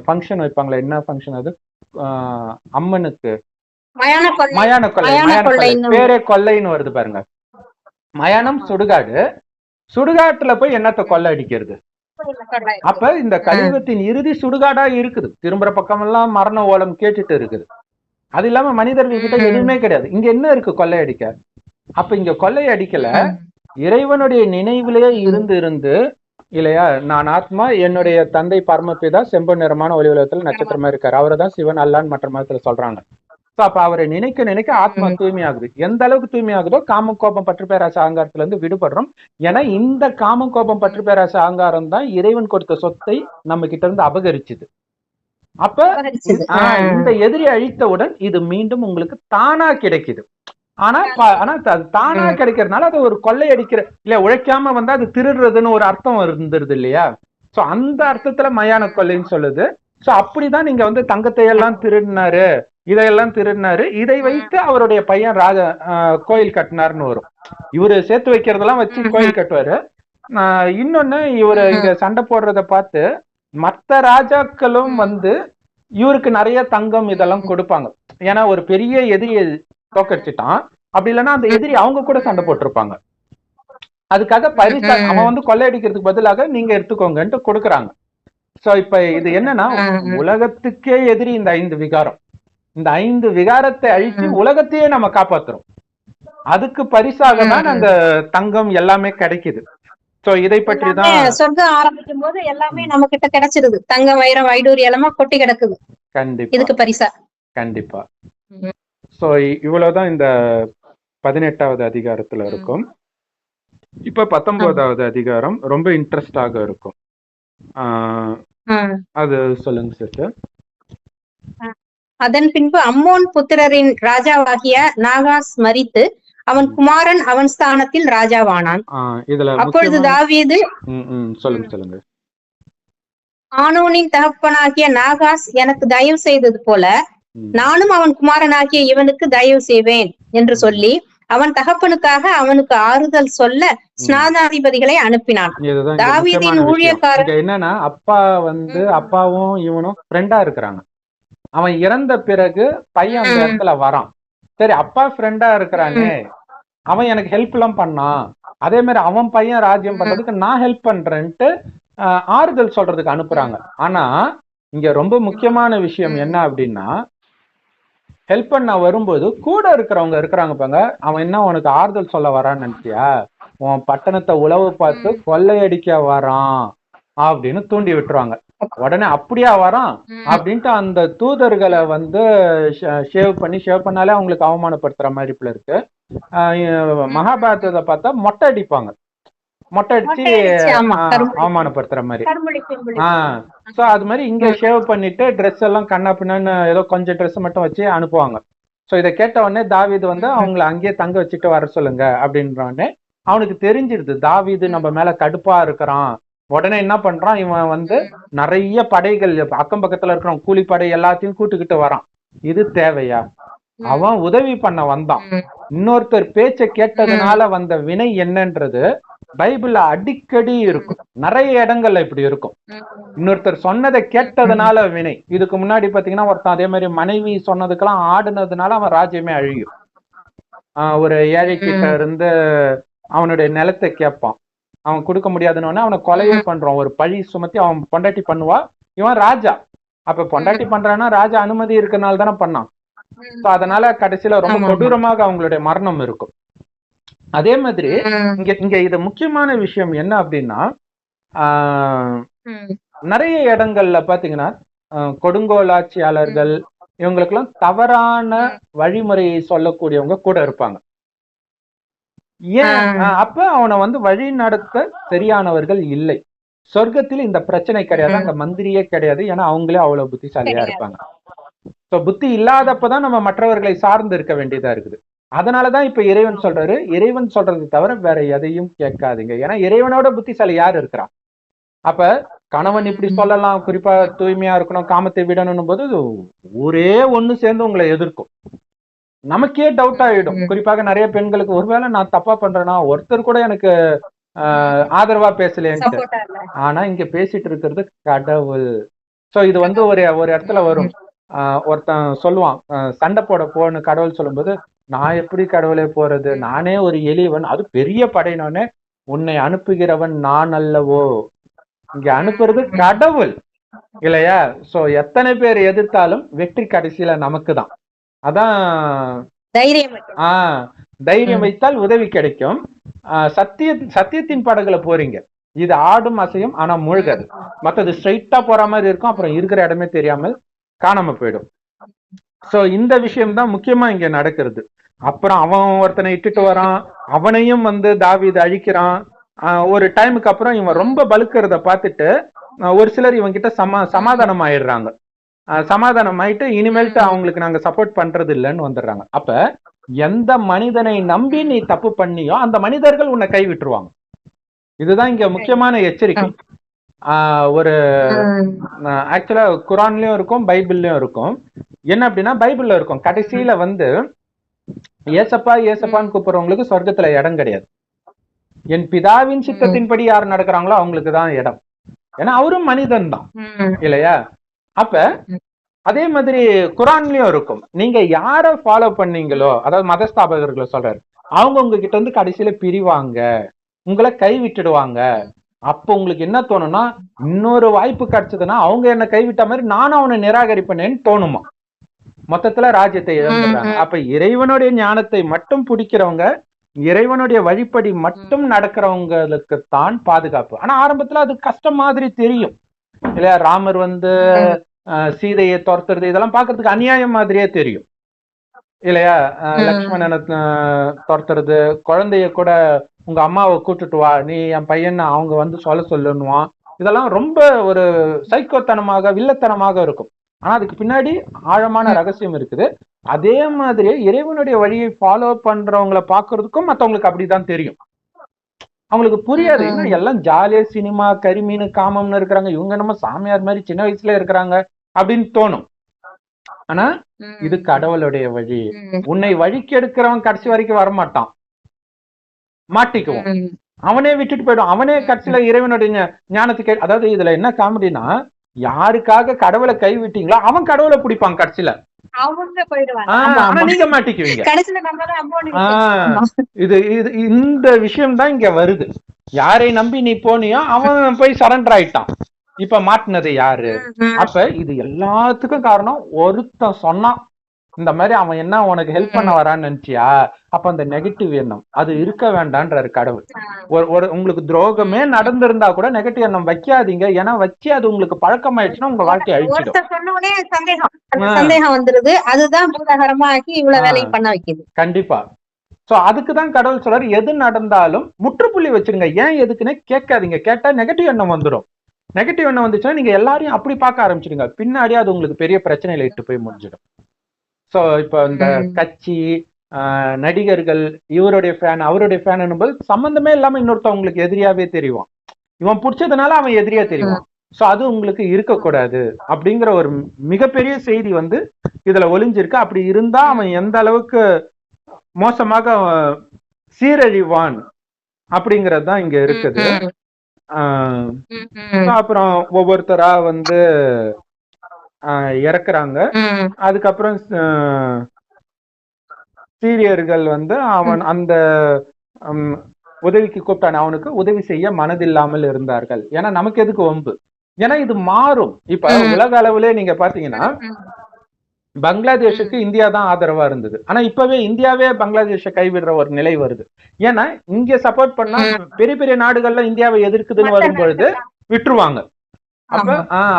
ஃபங்க்ஷன் வைப்பாங்களே, என்ன ஃபங்க்ஷன் அது? அம்மனுக்கு மயான கொள்ளை, பேரே கொள்ளைன்னு வருது பாருங்க. மயானம் சுடுகாடு, சுடுகாட்டுல போய் என்னத்த கொள்ளை அடிக்கிறது? அப்ப இந்த கலியுகத்தின் இறுதி சுடுகாடா இருக்குது. திரும்புற பக்கம் எல்லாம் மரண ஓலம் கேட்டுட்டு இருக்குது. அது இல்லாம மனிதர்கள் கிட்ட எதுவுமே கிடையாது. இங்க என்ன இருக்கு கொள்ளையடிக்க? அப்ப இங்க கொள்ளையடிக்கல, இறைவனுடைய நினைவிலேயே இருந்து இல்லையா, நான் ஆத்மா, என்னுடைய தந்தை பரமபிதா செம்பு நிறமான ஒளி உலகத்துல நட்சத்திரமா இருக்காரு, அவரை தான் சிவன் அல்லான்னு மற்ற மதத்துல சொல்றாங்க. அப்ப அவரை நினைக்க ஆத்மா தூய்மையாகுது. எந்த அளவுக்கு தூய்மையாகுதோ காம கோபம் பற்று பேராசை அகங்காரத்துல இருந்து விடுபடுறோம். ஏன்னா இந்த காம கோபம் பற்று பேராசை அகங்காரம் தான் இறைவன் கொடுத்த சொத்தை நம்ம கிட்ட இருந்து அபகரிச்சுது. அப்ப இந்த எதிரி அழித்தவுடன் இது மீண்டும் உங்களுக்கு தானா கிடைக்குது. ஆனா அது தானா கிடைக்கிறதுனால அது ஒரு கொள்ளையடிக்கிற இல்ல, உழைக்காம வந்து அது திருடுறதுன்னு ஒரு அர்த்தம் இருந்துருது இல்லையா? சோ அந்த அர்த்தத்துல மயான கொள்ளைன்னு சொல்லுது. சோ அப்படிதான் நீங்க வந்து தங்கத்தை எல்லாம் திருடினாரு, இதையெல்லாம் திருடினாரு, இதை வைத்து அவருடைய பையன் ராஜா கோயில் கட்டினாருன்னு வரும். இவரு சேர்த்து வைக்கிறதெல்லாம் வச்சு கோயில் கட்டுவாரு. இன்னொன்னு இவரு இங்க சண்டை போடுறத பார்த்து மற்ற ராஜாக்களும் வந்து இவருக்கு நிறைய தங்கம் இதெல்லாம் கொடுப்பாங்க. ஏன்னா ஒரு பெரிய எதிரியை தோக்கடிச்சுட்டான், அப்படி இல்லைன்னா அந்த எதிரி அவங்க கூட சண்டை போட்டிருப்பாங்க. அதுக்காக பரிசா அவன் வந்து கொள்ளையடிக்கிறதுக்கு பதிலாக நீங்க எடுத்துக்கோங்கன்ட்டு கொடுக்குறாங்க. சோ இப்ப இது என்னன்னா உலகத்துக்கே எதிரி இந்த 5 விகாரம். இந்த 5 விகாரத்தை அழிச்சு உலகத்தையே நம்ம காப்பாத்துறோம். அதுக்கு பரிசாக தான் அந்த தங்கம் எல்லாமே கிடைக்குது. சோ இதை பற்றி தான் சொர்க்கம் ஆரம்பிக்கும் போது எல்லாமே நம்ம கிட்ட கிடைச்சிருது. தங்கம், வைரம், வைடூரி எல்லாமே கொட்டி கிடக்குது. கண்டிப்பா, இதுக்கு பரிசா. கண்டிப்பா. சோ இவ்வளவுதான் இந்த 18வது அதிகாரத்துல இருக்கும். இப்ப 19வது அதிகாரம் ரொம்ப இன்ட்ரெஸ்டாக இருக்கும். அது சொல்லுங்க சிஸ்டர். அதன் பின்பு அம்மோன் புத்திரரின் ராஜாவாகிய நாகாஸ் மரித்து அவன் குமாரன் அவன் ஸ்தானத்தில் ராஜாவானான். அப்பொழுது தாவீது சொல்லுங்க. ஆனோனின் தகப்பனாகிய நாகாஸ் எனக்கு தயவு செய்தது போல நானும் அவன் குமாரனாகிய இவனுக்கு தயவு செய்வேன் என்று சொல்லி அவன் தகப்பனுக்காக அவனுக்கு ஆறுதல் சொல்ல ஸ்நானாதிபதிகளை அனுப்பினான். தாவீதின் ஊழியக்காரர் என்னன்னா அப்பாவும் இவனும் ஃப்ரெண்டா இருக்கிறாங்க. அவன் இறந்த பிறகு பையன் அந்த இடத்துல வரான். சரி, அப்பா ஃப்ரெண்டா இருக்கிறானே, அவன் எனக்கு ஹெல்ப் எல்லாம் பண்ணான், அதே மாதிரி அவன் பையன் ராஜ்யம் பண்றதுக்கு நான் ஹெல்ப் பண்றேன்ட்டு ஆறுதல் சொல்றதுக்கு அனுப்புறாங்க. ஆனா இங்க ரொம்ப முக்கியமான விஷயம் என்ன அப்படின்னா, ஹெல்ப் பண்ண வரும்போது கூட இருக்கிறவங்க இருக்கிறாங்க பாங்க, அவன் என்ன உனக்கு ஆறுதல் சொல்ல வரான்னு நினைச்சியா? உன் பட்டணத்தை உளவு பார்த்து கொள்ளையடிக்க வரான் அப்படின்னு தூண்டி விட்டுருவாங்க. உடனே அப்படியா வரான் அப்படின்ட்டு அந்த தூதர்களை வந்து ஷேவ் பண்ணாலே அவங்களுக்கு அவமானப்படுத்துற மாதிரி இருக்கு. மகாபாரதத்தை பார்த்தா மொட்டை அடிப்பாங்க, மொட்டை அடிச்சு அவமானப்படுத்துற மாதிரி. சோ அது மாதிரி இங்க ஷேவ் பண்ணிட்டு ட்ரெஸ் எல்லாம் கண்ணா பின்னான்னு ஏதோ கொஞ்சம் ட்ரெஸ் மட்டும் வச்சு அனுப்புவாங்க. சோ இதை கேட்ட உடனே தாவீது வந்து அவங்களை அங்கேயே தங்க வச்சுட்டு வர சொல்லுங்க அப்படின்ற உடனே அவனுக்கு தெரிஞ்சிருது தாவீது நம்ம மேல கடுப்பா இருக்கிறான், உடனே என்ன பண்றான், இவன் வந்து நிறைய படைகள் அக்கம் பக்கத்துல இருக்கிற கூலிப்படை எல்லாத்தையும் கூட்டுக்கிட்டு வரான். இது தேவையா? அவன் உதவி பண்ண வந்தான். இன்னொருத்தர் பேச்ச கேட்டதுனால வந்த வினை என்னன்றது பைபிள்ல அடிக்கடி இருக்கும், நிறைய இடங்கள்ல இப்படி இருக்கும். இன்னொருத்தர் சொன்னதை கேட்டதுனால வினை. இதுக்கு முன்னாடி பாத்தீங்கன்னா ஒருத்தன் அதே மாதிரி மனைவி சொன்னதுக்கெல்லாம் ஆடுனதுனால அவன் ராஜ்யமே அழியும். ஒரு ஏழை கிட்ட இருந்து அவனுடைய நிலத்தை கேட்பான், அவன் கொடுக்க முடியாதுன்னு அவனை கொலையே பண்றான். ஒரு பழி சுமத்தி அவன் பொண்டாட்டி பண்ணுவா, இவன் ராஜா. அப்ப பொண்டாட்டி பண்றான்னா ராஜா அனுமதி இருக்கனால தானே பண்ணான். அதனால கடைசியில ரொம்ப கொடூரமாக அவங்களுடைய மரணம் இருக்கும். அதே மாதிரி இங்க இது முக்கியமான விஷயம் என்ன அப்படின்னா, நிறைய இடங்கள்ல பாத்தீங்கன்னா கொடுங்கோல் ஆட்சியாளர்கள் இவங்களுக்கெல்லாம் தவறான வழிமுறையை சொல்லக்கூடியவங்க கூட இருப்பாங்க. ஏன்? அப்ப அவனை வந்து வழி நடத்த சரியானவர்கள் இல்லை. சொர்க்கத்தில் இந்த பிரச்சனை கிடையாது, அங்க மந்திரியே கிடையாது. ஏன்னா அவங்களே அவ்வளவு புத்திசாலியா இருப்பாங்க. புத்தி இல்லாதப்பதான் நம்ம மற்றவர்களை சார்ந்து இருக்க வேண்டியதா இருக்குது. அதனாலதான் இப்ப இறைவன் சொல்றாரு, இறைவன் சொல்றது தவிர வேற எதையும் கேட்காதீங்க. ஏன்னா இறைவனோட புத்திசாலி யார் இருக்கிறா? அப்ப கணவன் இப்படி சொல்லலாம், குறிப்பா தூய்மையா இருக்கணும், காமத்தை விடணும் போது ஒரே ஒண்ணு சேர்ந்து உங்களை எதிர்க்கும். நமக்கே டவுட் ஆயிடும். குறிப்பாக நிறைய பெண்களுக்கு, ஒருவேளை நான் தப்பா பண்றேன்னா, ஒருத்தர் கூட எனக்கு ஆதரவா பேசலேன்ட்டு. ஆனா இங்க பேசிட்டு இருக்கிறது கடவுள். சோ இது வந்து ஒரு இடத்துல வரும். ஒருத்தன் சொல்லுவான், சண்டை போட போன்னு கடவுள் சொல்லும்போது, நான் எப்படி கடவுளே போறது, நானே ஒரு எளியவன், அது பெரிய படையினோடனே உன்னை அனுப்புகிறவன் நான் அல்லவோ. இங்க அனுப்புறது கடவுள் இல்லையா? சோ எத்தனை பேர் எதிர்த்தாலும் வெற்றி கடைசியில நமக்கு தான். அதான் தைரியம் வைத்தால் உதவி கிடைக்கும். சத்தியத்தின் படகுல போறீங்க, இது ஆடும் அசையும் ஆனா மூழ்காது. மற்றது ஸ்ட்ரைட்டா போற மாதிரி இருக்கும், அப்புறம் இருக்கிற இடமே தெரியாமல் காணாம போயிடும். சோ இந்த விஷயம் தான் முக்கியமா இங்க நடக்கிறது. அப்புறம் அவன் ஒருத்தனை இட்டுட்டு வரான், அவனையும் வந்து தாவீது அழிக்கிறான். ஒரு டைமுக்கு அப்புறம் இவன் ரொம்ப பலுக்கிறத பார்த்துட்டு ஒரு சிலர் இவன் கிட்ட சமாதானம் ஆயிடுறாங்க. சமாதானம் ஆயிட்டு இனிமேல்ட்டு அவங்களுக்கு நாங்க சப்போர்ட் பண்றது இல்லைன்னு வந்துடுறாங்க. அப்ப எந்த மனிதனை நம்பி நீ தப்பு பண்ணியோ அந்த மனிதர்கள் உன்னை கை விட்டுருவாங்க. இதுதான் இங்க முக்கியமான எச்சரிக்கை. ஒரு ஆக்சுவலா குரான்லயும் இருக்கும், பைபிள்லயும் இருக்கும். என்ன அப்படின்னா, பைபிள்ல இருக்கும் கடைசியில வந்து ஏசப்பா ஏசப்பான்னு கூப்பிடுறவங்களுக்கு சொர்க்கத்துல இடம் கிடையாது. என் பிதாவின் சித்தத்தின்படி யார் நடக்கிறாங்களோ அவங்களுக்கு தான் இடம். ஏன்னா அவரும் மனிதன் தான் இல்லையா? அப்ப அதே மாதிரி குரான்லயும் இருக்கும், நீங்க யார ஃபாலோ பண்ணீங்களோ, அதாவது மதஸ்தாபகர்களை சொல்றாரு, அவங்க உங்ககிட்ட வந்து கடைசியில பிரிவாங்க, உங்களை கை விட்டுடுவாங்க. அப்ப உங்களுக்கு என்ன தோணும்னா, இன்னொரு வாய்ப்பு கிடைச்சதுன்னா அவங்க என்ன கைவிட்ட மாதிரி நானும் அவனை நிராகரிப்பேன்னு தோணுமா? மொத்தத்துல ராஜ்யத்தை இழந்துடுறாங்க. அப்ப இறைவனுடைய ஞானத்தை மட்டும் பிடிக்கிறவங்க, இறைவனுடைய வழிப்படி மட்டும் நடக்கிறவங்களுக்கு தான் பாதுகாப்பு. ஆனா ஆரம்பத்துல அது கஷ்டம் மாதிரி தெரியும் இல்லையா? ராமர் வந்து சீதையை துரத்துறது இதெல்லாம் பாக்குறதுக்கு அநியாயம் மாதிரியே தெரியும் இல்லையா? லக்ஷ்மணனை துரத்துறது, குழந்தைய கூட உங்க அம்மாவை கூட்டுட்டு வா, நீ என் பையன் அவங்க வந்து சொல்லுன்னுவான். இதெல்லாம் ரொம்ப ஒரு சைக்கோத்தனமாக வில்லத்தனமாக இருக்கும். ஆனா அதுக்கு பின்னாடி ஆழமான ரகசியம் இருக்குது. அதே மாதிரி இறைவனுடைய வழியை ஃபாலோ பண்றவங்களை பாக்குறதுக்கும் மத்தவங்களுக்கு அப்படிதான் தெரியும். அவங்களுக்கு புரியாது, இன்னும் எல்லாம் ஜாலியா சினிமா கரிமீன் காமம்னு இருக்கிறாங்க, இவங்க நம்ம சாமியார் மாதிரி சின்ன வயசுல இருக்கிறாங்க அப்படின்னு தோணும். ஆனா இது கடவுளுடைய வழி. உன்னை வழிக்கு எடுக்கிறவன் கடைசி வரைக்கும் வரமாட்டான், மாட்டிக்குவோம், அவனே விட்டுட்டு போயிடும். அவனே கடைசியில இறைவனுடைய ஞானத்துக்கு. அதாவது இதுல என்ன காமெடினா, யாருக்காக கடவுளை கை விட்டீங்களோ அவன் கடவுளை பிடிப்பான் கடைசியில, நீங்க மாட்டிக்குவீங்க. இது இந்த விஷயம் தான் இங்க வருது. யாரை நம்பி நீ போனியோ அவன் போய் சரண்டர் ஆயிட்டான், இப்ப மாட்டினது யாரு? அப்ப இது எல்லாத்துக்கும் காரணம் ஒருத்தன் சொன்னான் இந்த மாதிரி, அவன் என்ன உனக்கு ஹெல்ப் பண்ண வரான்னு நினைச்சியா? அப்ப அந்த நெகட்டிவ் எண்ணம் அது இருக்க வேண்டான்றாரு கடவுள். ஒரு உங்களுக்கு துரோகமே நடந்திருந்தா கூட நெகட்டிவ் எண்ணம் வைக்காதீங்க. ஏன்னா வச்சு அது உங்களுக்கு பழக்கமாயிடுச்சுன்னா உங்க வாழ்க்கையை அழிச்சிடும். சந்தேகம் வந்துருது, அதுதான் பூதாகரமாக்கி இவ்வளவு வேலையை பண்ண வைக்குது. கண்டிப்பா. சோ அதுக்குதான் கடவுள் சொல்றாரு, எது நடந்தாலும் முற்றுப்புள்ளி வச்சிருங்க. ஏன் எதுக்குன்னு கேட்காதீங்க. கேட்டா நெகட்டிவ் எண்ணம் வந்துடும். நெகட்டிவ் எண்ணம் வந்துச்சுன்னா நீங்க எல்லாரையும் அப்படி பார்க்க ஆரம்பிச்சிடுங்க, பின்னாடி அது உங்களுக்கு பெரிய பிரச்சனையில இட்டு போய் முடிஞ்சிடும். சோ இப்ப இந்த கட்சி நடிகர்கள் இவருடைய ஃபேன் அவருடைய ஃபேன் போது சம்பந்தமே இல்லாம இன்னொருத்தவங்களுக்கு எதிரியாவே தெரியும். இவன் பிடிச்சதுனால அவன் எதிரியா தெரியும். சோ அது உங்களுக்கு இருக்கக்கூடாது அப்படிங்கிற ஒரு மிகப்பெரிய செய்தி வந்து இதுல ஒளிஞ்சிருக்கு. அப்படி இருந்தா அவன் எந்த அளவுக்கு மோசமாக சீரழிவான் அப்படிங்கறது தான் இங்க இருக்குது. அப்புறம் ஒவ்வொருத்தரா வந்து இறக்குறாங்க. அதுக்கப்புறம் சீரியர்கள் வந்து அவன் அந்த உதவிக்கு கூப்பிட்டான அவனுக்கு உதவி செய்ய மனதில்லாமல் இருந்தார்கள். ஏன்னா நமக்கு எதுக்கு வம்பு, ஏன்னா இது மாறும். இப்ப உலக அளவுல நீங்க பாத்தீங்கன்னா பங்களாதேஷுக்கு இந்தியா தான் ஆதரவா இருந்தது. ஆனா இப்பவே இந்தியாவே பங்களாதேஷை கைவிடுற ஒரு நிலை வருது. ஏன்னா இங்க சப்போர்ட் பண்ணா பெரிய பெரிய நாடுகள்ல இந்தியாவை எதிர்க்குதுன்னு வரும் பொழுது விட்டுருவாங்க.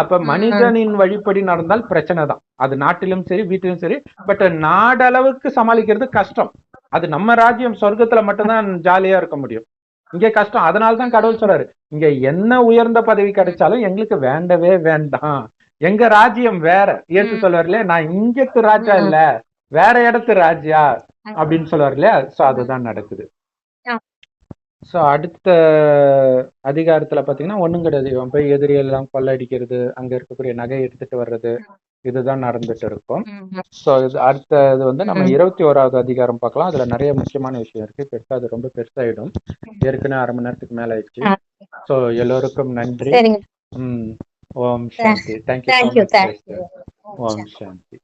அப்ப மனிதனின் வழிப்படி நடந்தால் பிரச்சனை தான். அது நாட்டிலும் சரி வீட்டிலும் சரி. பட் நாடளவுக்கு சமாளிக்கிறது கஷ்டம். அது நம்ம ராஜ்யம் சொர்க்கத்துல மட்டும்தான் ஜாலியா இருக்க முடியும். இங்க கஷ்டம். அதனாலதான் கடவுள் சொல்றாரு, இங்க என்ன உயர்ந்த பதவி கிடைச்சாலும் எங்களுக்கு வேண்டவே வேண்டாம், எங்க ராஜ்யம் வேற. ஏற்று சொல்வார் இல்லையா, நான் இங்கத்து ராஜா இல்ல வேற இடத்து ராஜா அப்படின்னு சொல்லுவார் இல்லையா. சோ அதுதான் நடக்குது. சோ அடுத்த அதிகாரத்துல பாத்தீங்கன்னா ஒண்ணும் கிடையாது. இவன் போய் எதிரியெல்லாம் கொள்ளடிக்கிறது, அங்க இருக்கக்கூடிய நகை எடுத்துட்டு வர்றது, இதுதான் நடந்துட்டு இருக்கும். சோ இது அடுத்த இது வந்து நம்ம 21வது அதிகாரம் பார்க்கலாம். அதுல நிறைய முக்கியமான விஷயம் இருக்கு. பெருசா அது ரொம்ப பெருசாயிடும். ஏற்கனவே 1/2 மணி நேரத்துக்கு மேல ஆயிடுச்சு. சோ எல்லோருக்கும் நன்றி. ஓம் சாந்தி. தேங்க்யூ. ஓம் சாந்தி.